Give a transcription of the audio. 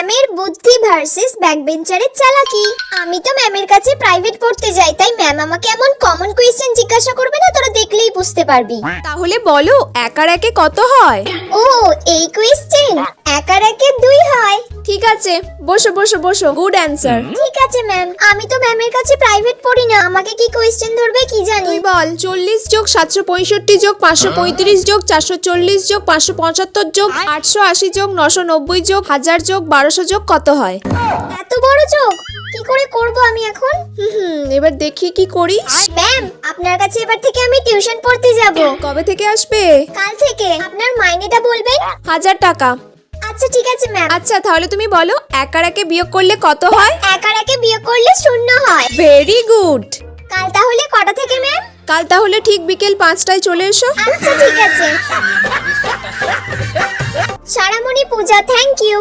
ম্যামের বুদ্ধি ভার্সেস ব্যাকবেঞ্চারের চালাকি। আমি তো ম্যামের কাছে প্রাইভেট পড়তে যাই, তাই ম্যাম আমাকে এমন কমন কোয়েশ্চেন জিজ্ঞাসা করবে না, তোরা দেখলেই বুঝতে পারবি। তাহলে বলো 1 আর 1 কত হয়? ও এই কোয়েশ্চেন, 1 আর 1 2 হয়। ঠিক আছে, বসো বসো বসো, গুড অ্যান্সার। ঠিক আছে ম্যাম, আমি তো ম্যামের কাছে প্রাইভেট পড়ি না, আমাকে কি কোয়েশ্চেন ধরবে কি জানি। তুই বল 40 যোগ 765 যোগ 535 যোগ 440 যোগ 575 যোগ 880 যোগ 990 যোগ 1000 যোগ 1200 যোগ কত হয়? এত বড় যোগ কি করে করব আমি এখন? এবার দেখি কি করিস। ম্যাম, আপনার কাছে এবার থেকে আমি টিউশন পড়তে যাব। কবে থেকে আসবে? কাল থেকে। আপনার মাইনেটা বলবেন? 1000 টাকা। আচ্ছা ঠিক আছে ম্যাম। আচ্ছা তাহলে তুমি বলো 1 আর 1 বিয়োগ করলে কত হয়? 1 আর 1 বিয়োগ করলে 0 হয়। Very good. কাল তাহলে কটা থেকে ম্যাম? কাল তাহলে ঠিক বিকেল 5টায় চলে এসো। আচ্ছা ঠিক আছে। সারামণি পূজা, থ্যাংক ইউ।